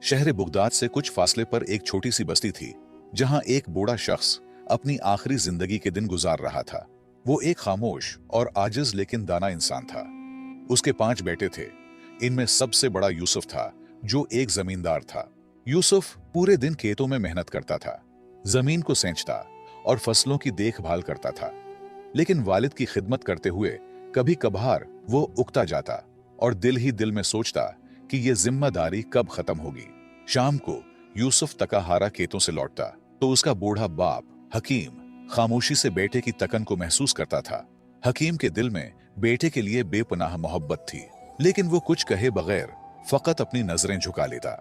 शहर बगदाद से कुछ फासले पर एक छोटी सी बस्ती थी, जहां एक बूढ़ा शख्स अपनी आखिरी जिंदगी के दिन गुजार रहा था। वो एक खामोश और आजिज लेकिन दाना इंसान था। उसके 5 बेटे थे। इनमें सबसे बड़ा यूसुफ था, जो एक जमींदार था। यूसुफ पूरे दिन खेतों में मेहनत करता था, जमीन को सेंचता और फसलों की देखभाल करता था। लेकिन वालिद की खिदमत करते हुए कभी कभार वो उकता जाता और दिल ही दिल में सोचता कि ये जिम्मेदारी कब खत्म होगी। शाम को यूसुफ तकाहारा खेतों से लौटता तो उसका बूढ़ा बाप हकीम खामोशी से बेटे की तकन को महसूस करता था। हकीम के दिल में बेटे के लिए बेपनाह मोहब्बत थी, लेकिन वो कुछ कहे बगैर फकत अपनी नजरें झुका लेता।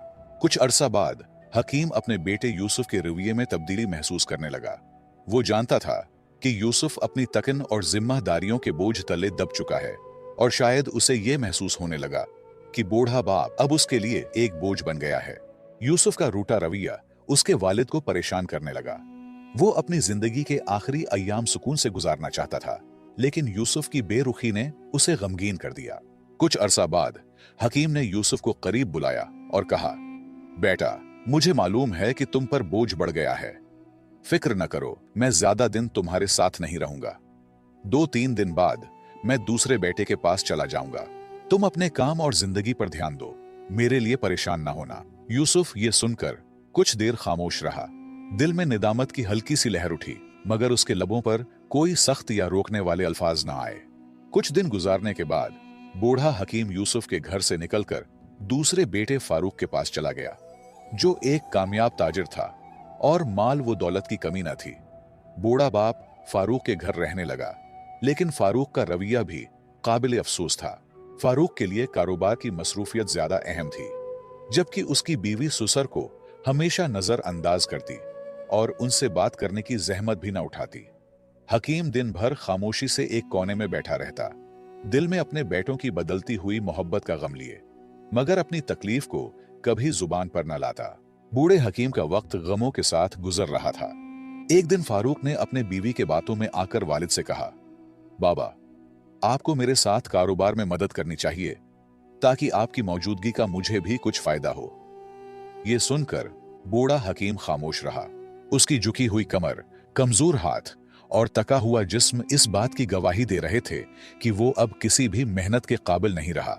कुछ अरसा बाद हकीम अपने बेटे यूसुफ के रवैये में तब्दीली महसूस करने लगा। वो जानता था कि यूसुफ अपनी तकन और जिम्मेदारियों के बोझ तले दब चुका है, और शायद उसे यह महसूस होने लगा कि बूढ़ा बाप अब उसके लिए एक बोझ बन गया है। यूसुफ का रूठा रवैया उसके वालिद को परेशान करने लगा। वो अपनी जिंदगी के आखिरी अय्याम सुकून से गुजारना चाहता था, लेकिन यूसुफ की बेरुखी ने उसे गमगीन कर दिया। कुछ अरसा बाद हकीम ने यूसुफ को करीब बुलाया और कहा, बेटा, मुझे मालूम है कि तुम पर बोझ बढ़ गया है। फिक्र न करो, मैं ज्यादा दिन तुम्हारे साथ नहीं रहूंगा। 2-3 दिन बाद मैं दूसरे बेटे के पास चला जाऊंगा। तुम अपने काम और जिंदगी पर ध्यान दो, मेरे लिए परेशान ना होना। यूसुफ ये सुनकर कुछ देर खामोश रहा। दिल में निदामत की हल्की सी लहर उठी, मगर उसके लबों पर कोई सख्त या रोकने वाले अल्फाज ना आए। कुछ दिन गुजारने के बाद बूढ़ा हकीम यूसुफ के घर से निकलकर दूसरे बेटे फारूक के पास चला गया, जो एक कामयाब ताजिर था और माल व दौलत की कमी न थी। बूढ़ा बाप फारूक के घर रहने लगा, लेकिन फारूक का रवैया भी काबिल अफसोस था। फारूक के लिए कारोबार की मसरूफियत ज्यादा अहम थी, जबकि उसकी बीवी सुसर को हमेशा नजरअंदाज करती और उनसे बात करने की जहमत भी न उठाती। हकीम दिन भर खामोशी से एक कोने में बैठा रहता, दिल में अपने बेटों की बदलती हुई मोहब्बत का गम लिए, मगर अपनी तकलीफ को कभी जुबान पर न लाता। बूढ़े हकीम का वक्त गमों के साथ गुजर रहा था। एक दिन फारूक ने अपने बीवी के बातों में आकर वालिद से कहा, बाबा, आपको मेरे साथ कारोबार में मदद करनी चाहिए, ताकि आपकी मौजूदगी का मुझे भी कुछ फायदा हो। यह सुनकर बूढ़ा हकीम खामोश रहा। उसकी झुकी हुई कमर, कमजोर हाथ और तका हुआ जिस्म इस बात की गवाही दे रहे थे कि वो अब किसी भी मेहनत के काबिल नहीं रहा।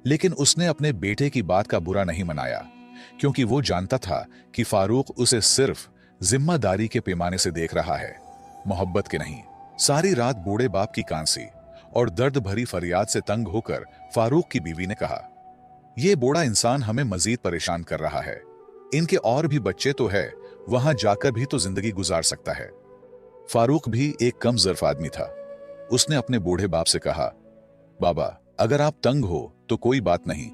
लेकिन उसने अपने बेटे की बात का बुरा नहीं मनाया, क्योंकि वो जानता था कि फारूक उसे सिर्फ जिम्मेदारी के पैमाने से देख रहा है, मोहब्बत के नहीं। सारी रात बूढ़े बाप की कांसी और दर्द भरी फरियाद से तंग होकर फारूक की बीवी ने कहा, यह बूढ़ा इंसान हमें मजीद परेशान कर रहा है। इनके और भी बच्चे तो है, वहां जाकर भी तो जिंदगी गुजार सकता है। फारूक भी एक कम ज़र्फ आदमी था। उसने अपने बूढ़े बाप से कहा, बाबा, अगर आप तंग हो तो कोई बात नहीं,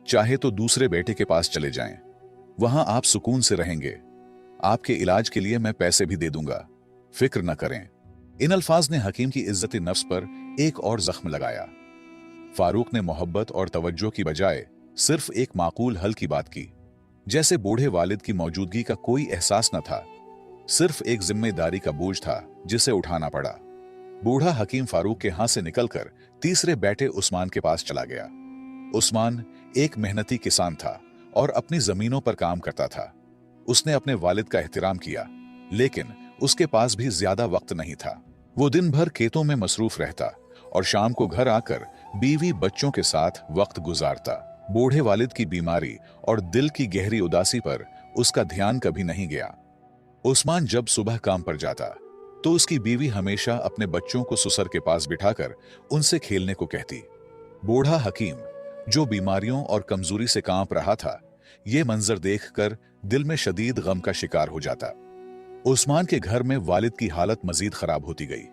चाहे तो दूसरे बेटे के पास चले जाएं, वहां आप सुकून से रहेंगे। आपके इलाज के लिए मैं पैसे भी दे दूंगा, फिक्र न करें। इन अल्फाज ने हकीम की इज्जत नफ्स पर एक और जख्म लगाया। फारूक ने मोहब्बत और तवज्जो की बजाय सिर्फ एक माकूल हल की बात की, जैसे बूढ़े वालिद की मौजूदगी का कोई एहसास न था, सिर्फ एक जिम्मेदारी का बोझ था जिसे उठाना पड़ा। बूढ़ा हकीम फारूक के हाथ से निकलकर तीसरे बेटे उस्मान के पास चला गया। उस्मान एक मेहनती किसान था और अपनी जमीनों पर काम करता था। उसने अपने वालिद का एहतराम किया, लेकिन उसके पास भी ज्यादा वक्त नहीं था। वो दिन भर खेतों में मसरूफ रहता और शाम को घर आकर बीवी बच्चों के साथ वक्त गुजारता। बूढ़े वालिद की बीमारी और दिल की गहरी उदासी पर उसका ध्यान कभी नहीं गया। उस्मान जब सुबह काम पर जाता तो उसकी बीवी हमेशा अपने बच्चों को सुसर के पास बिठाकर उनसे खेलने को कहती। बूढ़ा हकीम, जो बीमारियों और कमजोरी से कांप रहा था, ये मंजर देखकर दिल में शदीद गम का शिकार हो जाता। उस्मान के घर में वालिद की हालत मजीद खराब होती गई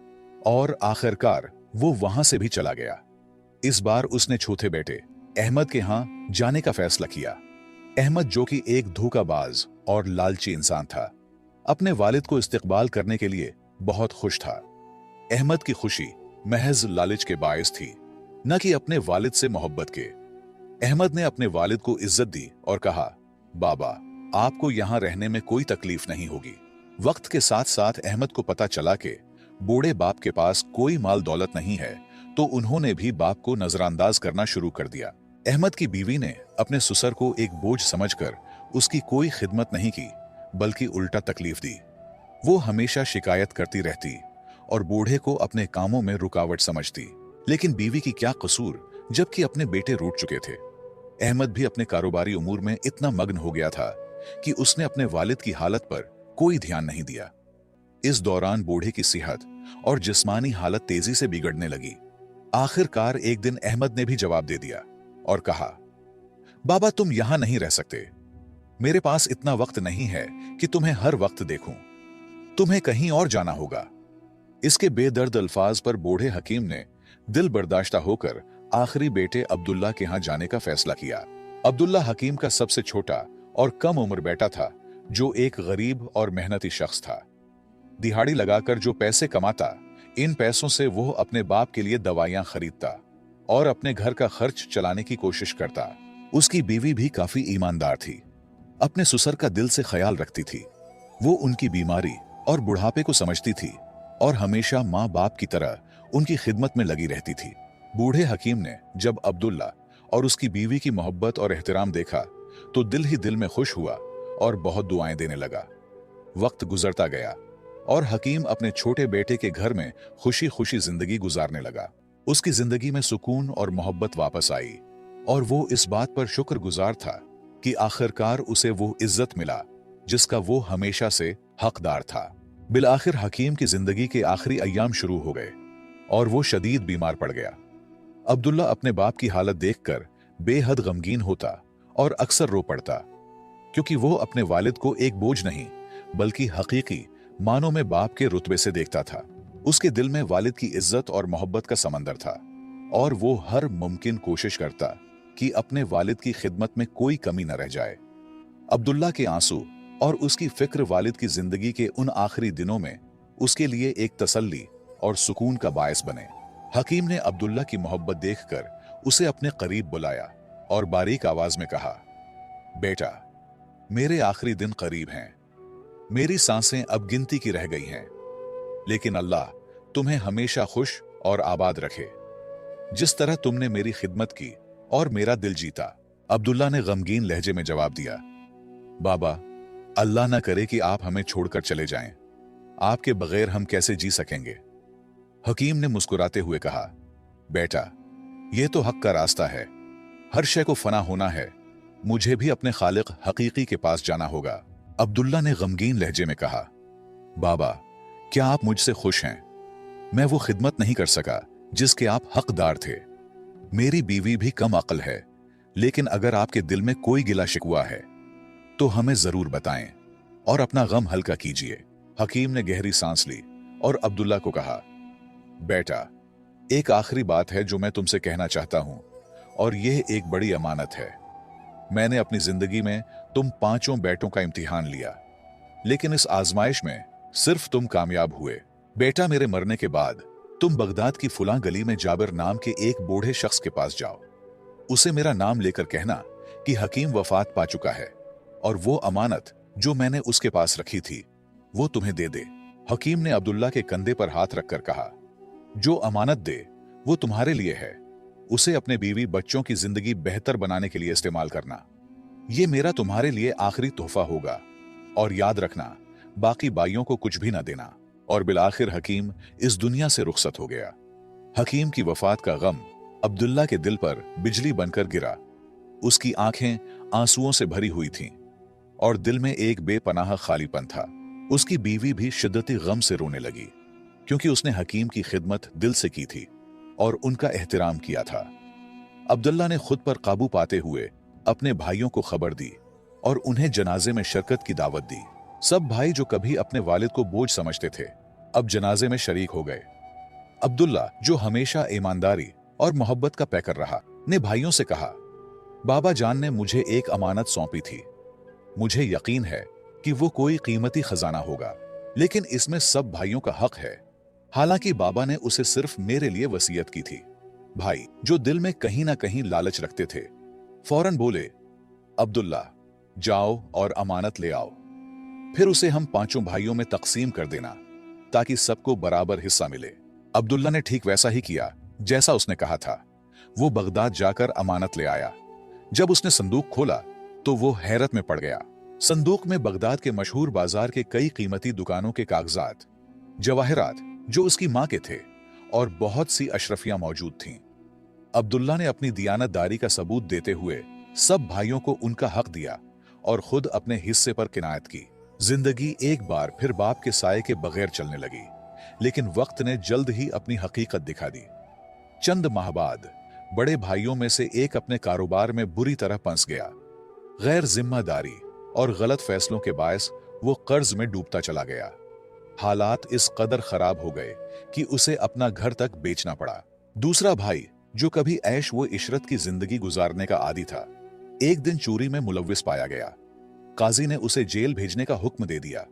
और आखिरकार वो वहां से भी चला गया। इस बार उसने छोटे बेटे अहमद के यहां जाने का फैसला किया। अहमद, जो कि एक धोखाबाज और लालची इंसान था, अपने वालिद को इस्तकबाल करने के लिए बहुत खुश था। अहमद की खुशी महज लालच के बायस थी, न कि अपने वालिद से मोहब्बत के। अहमद ने अपने वालिद को इज्जत दी और कहा, बाबा, आपको यहां रहने में कोई तकलीफ नहीं होगी। वक्त के साथ साथ अहमद को पता चला कि बूढ़े बाप के पास कोई माल दौलत नहीं है, तो उन्होंने भी बाप को नजरअंदाज करना शुरू कर दिया। अहमद की बीवी ने अपने सुसर को एक बोझ समझकर उसकी कोई खिदमत नहीं की, बल्कि उल्टा तकलीफ दी। वो हमेशा शिकायत करती रहती और बूढ़े को अपने कामों में रुकावट समझती। लेकिन बीवी की क्या कसूर, जबकि अपने बेटे रूठ चुके थे। अहमद भी अपने कारोबारी उमूर में इतना मग्न हो गया था कि उसने अपने वालिद की हालत पर कोई ध्यान नहीं दिया। इस दौरान बूढ़े की सेहत और जिस्मानी हालत तेजी से बिगड़ने लगी। आखिरकार एक दिन अहमद ने भी जवाब दे दिया और कहा, बाबा तुम यहां नहीं रह सकते। मेरे पास इतना वक्त नहीं है कि तुम्हें हर वक्त देखूं। तुम्हें कहीं और जाना होगा। इसके बेदर्द अल्फाज पर बूढ़े हकीम ने दिल बर्दाश्ता होकर आखिरी बेटे अब्दुल्ला के यहां जाने का फैसला किया। अब्दुल्ला हकीम का सबसे छोटा और कम उम्र बेटा था, जो एक गरीब और मेहनती शख्स था। दिहाड़ी लगाकर जो पैसे कमाता, इन पैसों से वो अपने बाप के लिए दवाइयां खरीदता और अपने घर का खर्च चलाने की कोशिश करता। उसकी बीवी भी काफी ईमानदार थी, अपने ससुर का दिल से ख्याल रखती थी। वो उनकी बीमारी और बुढ़ापे को समझती थी और हमेशा माँ बाप की तरह उनकी खिदमत में लगी रहती थी। बूढ़े हकीम ने जब अब्दुल्ला और उसकी बीवी की मोहब्बत और एहतराम देखा तो दिल ही दिल में खुश हुआ और बहुत दुआएं देने लगा। वक्त गुजरता गया और हकीम अपने छोटे बेटे के घर में खुशी खुशी जिंदगी गुजारने लगा। उसकी जिंदगी में सुकून और मोहब्बत वापस आई और वो इस बात पर शुक्रगुजार था कि आखिरकार उसे वो इज्जत मिला जिसका वो हमेशा से हकदार था। बिलाखिर हकीम की जिंदगी के आखिरी अय्याम शुरू हो गए और वो शदीद बीमार पड़ गया। अब्दुल्ला अपने बाप की हालत देखकर बेहद गमगीन होता और अक्सर रो पड़ता, क्योंकि वो अपने वालिद को एक बोझ नहीं बल्कि हकीकी मानों में बाप के रुतबे से देखता था। उसके दिल में वालिद की इज्जत और मोहब्बत का समंदर था और वो हर मुमकिन कोशिश करता कि अपने वालिद की खिदमत में कोई कमी न रह जाए। अब्दुल्ला के आंसू और उसकी फिक्र वालिद की जिंदगी के उन आखिरी दिनों में उसके लिए एक तसल्ली और सुकून का बायस बने। हकीम ने अब्दुल्ला की मोहब्बत देखकर उसे अपने करीब बुलाया और बारीक आवाज में कहा, बेटा, मेरे आखिरी दिन करीब हैं। मेरी सांसें अब गिनती की रह गई हैं, लेकिन अल्लाह तुम्हें हमेशा खुश और आबाद रखे, जिस तरह तुमने मेरी खिदमत की और मेरा दिल जीता। अब्दुल्ला ने गमगीन लहजे में जवाब दिया, बाबा, अल्लाह ना करे कि आप हमें छोड़कर चले जाएं। आपके बगैर हम कैसे जी सकेंगे। हकीम ने मुस्कुराते हुए कहा, बेटा, यह तो हक का रास्ता है। हर शय को फना होना है। मुझे भी अपने खालिक हकीकी के पास जाना होगा। अब्दुल्ला ने गमगीन लहजे में कहा, बाबा, क्या आप मुझसे खुश हैं? मैं वो खिदमत नहीं कर सका जिसके आप हकदार थे। मेरी बीवी भी कम अक्ल है, लेकिन अगर आपके दिल में कोई गिला शिकवा है तो हमें जरूर बताएं और अपना गम हल्का कीजिए। हकीम ने गहरी सांस ली और अब्दुल्ला को कहा, बेटा, एक आखिरी बात है जो मैं तुमसे कहना चाहता हूं, और यह एक बड़ी अमानत है। मैंने अपनी जिंदगी में तुम पांचों बेटों का इम्तिहान लिया, लेकिन इस आजमाइश में सिर्फ तुम कामयाब हुए। बेटा, मेरे मरने के बाद तुम बगदाद की फुला गली में जाबिर नाम के एक बूढ़े शख्स के पास जाओ। उसे मेरा नाम लेकर कहना कि हकीम वफात पा चुका है और वो अमानत जो मैंने उसके पास रखी थी वो तुम्हें दे दे। हकीम ने अब्दुल्ला के कंधे पर हाथ रखकर कहा, जो अमानत दे वो तुम्हारे लिए है। उसे अपने बीवी बच्चों की जिंदगी बेहतर बनाने के लिए इस्तेमाल करना। ये मेरा तुम्हारे लिए आखिरी तोहफा होगा, और याद रखना, बाकी बाइयों को कुछ भी ना देना। और बिलाखिर हकीम इस दुनिया से रुखसत हो गया। हकीम की वफात का गम अब्दुल्ला के दिल पर बिजली बनकर गिरा। उसकी आंखें आंसुओं से भरी हुई थीं और दिल में एक बेपनाह खालीपन था। उसकी बीवी भी शिद्दती गम से रोने लगी, क्योंकि उसने हकीम की खिदमत दिल से की थी और उनका एहतराम किया था। अब्दुल्ला ने खुद पर काबू पाते हुए अपने भाइयों को खबर दी और उन्हें जनाजे में शिरकत की दावत दी। सब भाई जो कभी अपने वालिद को बोझ समझते थे, अब जनाजे में शरीक हो गए। अब्दुल्ला, जो हमेशा ईमानदारी और मोहब्बत का पैकर रहा, ने भाइयों से कहा, बाबा जान ने मुझे एक अमानत सौंपी थी। मुझे यकीन है कि वो कोई कीमती खजाना होगा, लेकिन इसमें सब भाइयों का हक है। हालांकि बाबा ने उसे सिर्फ मेरे लिए वसीयत की थी। भाई, जो दिल में कहीं ना कहीं लालच रखते थे, फौरन बोले, अब्दुल्ला, जाओ और अमानत ले आओ। फिर उसे हम पांचों भाइयों में तकसीम कर देना, ताकि सबको बराबर हिस्सा मिले। अब्दुल्ला ने ठीक वैसा ही किया जैसा उसने कहा था। वो बगदाद जाकर अमानत ले आया। जब उसने संदूक खोला तो वो हैरत में पड़ गया। संदूक में बगदाद के मशहूर बाजार के कई कीमती दुकानों के कागजात, जवाहरात जो उसकी मां के थे, और बहुत सी अशरफियां मौजूद थीं। अब्दुल्ला ने अपनी दियानतदारी का सबूत देते हुए सब भाइयों को उनका हक दिया और खुद अपने हिस्से पर किनायत की। जिंदगी एक बार फिर बाप के साये के बगैर चलने लगी, लेकिन वक्त ने जल्द ही अपनी हकीकत दिखा दी। चंद माह बाद बड़े भाइयों में से एक अपने कारोबार में बुरी तरह फंस गया। गैर जिम्मेदारी और गलत फैसलों के बायस वो कर्ज में डूबता चला गया। हालात इस कदर खराब हो गए कि उसे अपना घर तक बेचना पड़ा। दूसरा भाई, जो कभी ऐश व इशरत की जिंदगी गुजारने का आदी था, एक दिन चोरी में मुलव्विस पाया गया। काजी ने उसे जेल भेजने का हुक्म दे दिया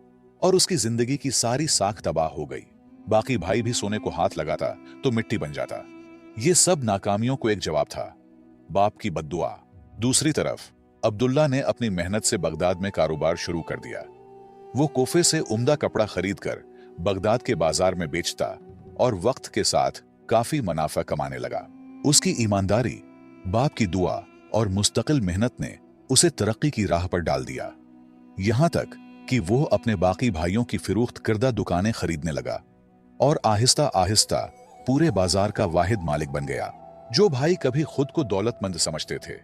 और उसकी जिंदगी की सारी साख तबाह हो गई। बाकी भाई भी सोने को हाथ लगाता तो मिट्टी बन जाता। ये सब नाकामियों को एक जवाब था, बाप की बद्दुआ। दूसरी तरफ अब्दुल्ला ने अपनी मेहनत से बगदाद में कारोबार शुरू कर दिया। वो कोफे से उम्दा कपड़ा खरीदकर बगदाद के बाजार में बेचता और वक्त के साथ काफी मुनाफा कमाने लगा। उसकी ईमानदारी, बाप की दुआ और मुस्तकिल मेहनत ने उसे तरक्की की राह पर डाल दिया। यहां तक कि वो अपने बाकी भाइयों की फिरोख्त करदा दुकानें खरीदने लगा और आहिस्ता आहिस्ता पूरे बाजार का वाहिद मालिक बन गया। जो भाई कभी खुद को दौलतमंद समझते थे,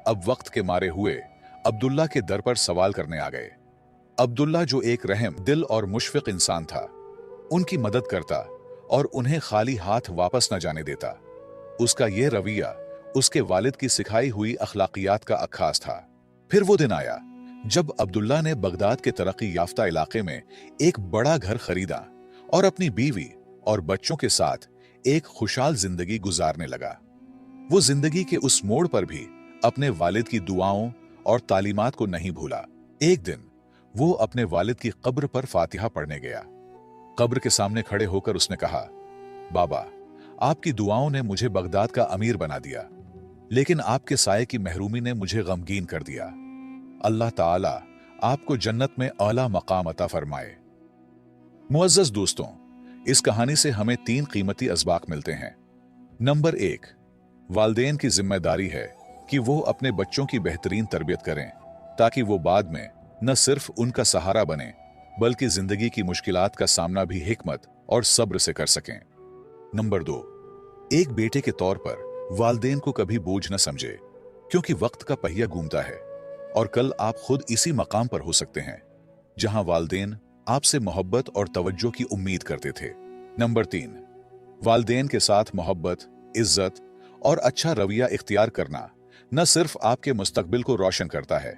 अब वक्त के मारे हुए अब्दुल्ला के दर पर सवाल करने आ गए। अब्दुल्ला, जो एक रहम दिल और मुशफिक इंसान था, उनकी मदद करता और उन्हें खाली हाथ वापस न जाने देता। उसका यह रवैया उसके वालिद की सिखाई हुई अखलाकियात का अक्खास था। फिर वो दिन आया जब अब्दुल्ला ने बगदाद के तरक्की याफ्ता इलाके में एक बड़ा घर खरीदा और अपनी बीवी और बच्चों के साथ एक खुशहाल जिंदगी गुजारने लगा। वो जिंदगी के उस मोड़ पर भी अपने वालिद की दुआओं और तालीमात को नहीं भूला। एक दिन वो अपने वालिद की कब्र पर फातिहा पढ़ने गया। कब्र के सामने खड़े होकर उसने कहा, बाबा, आपकी दुआओं ने मुझे बगदाद का अमीर बना दिया, लेकिन आपके साये की महरूमी ने मुझे गमगीन कर दिया। अल्लाह ताला आपको जन्नत में आला मकाम अता फरमाए। मुअज़्ज़ज़ दोस्तों, इस कहानी से हमें 3 कीमती असबाक मिलते हैं। नंबर 1, वालिदैन की जिम्मेदारी है कि वो अपने बच्चों की बेहतरीन तरबियत करें ताकि वो बाद में न सिर्फ उनका सहारा बने बल्कि जिंदगी की मुश्किलात का सामना भी हिकमत और सब्र से कर सकें। नंबर 2, एक बेटे के तौर पर वालिदैन को कभी बोझ न समझे, क्योंकि वक्त का पहिया घूमता है और कल आप खुद इसी मकाम पर हो सकते हैं जहां वालिदैन आपसे मोहब्बत और तवज्जो की उम्मीद करते थे। नंबर 3, वालिदैन के साथ मोहब्बत, इज्जत और अच्छा रवैया इख्तियार करना न सिर्फ आपके मुस्तकबिल को रोशन करता है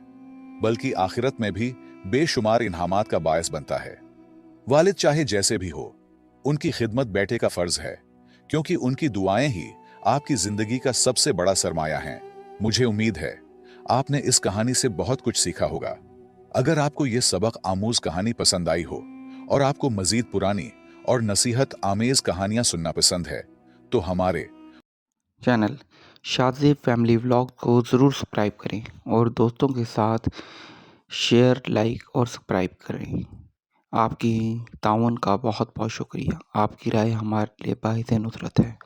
बल्कि आखिरत में भी बेशुमार इनामात का बायस बनता है। वालिद चाहे जैसे भी हो, उनकी खिदमत बेटे का फर्ज है, क्योंकि उनकी दुआएं ही आपकी जिंदगी का सबसे बड़ा सरमाया हैं। मुझे उम्मीद है आपने इस कहानी से बहुत कुछ सीखा होगा। अगर आपको यह सबक आमूज कहानी पसंद आई हो और आपको मजीद पुरानी और नसीहत आमेज कहानियां सुनना पसंद है तो हमारे चैनल शाज़ेब फैमिली व्लॉग को ज़रूर सब्सक्राइब करें और दोस्तों के साथ शेयर, लाइक और सब्सक्राइब करें। आपकी ताउन का बहुत बहुत शुक्रिया। आपकी राय हमारे लिए बाइज़ नुसरत है।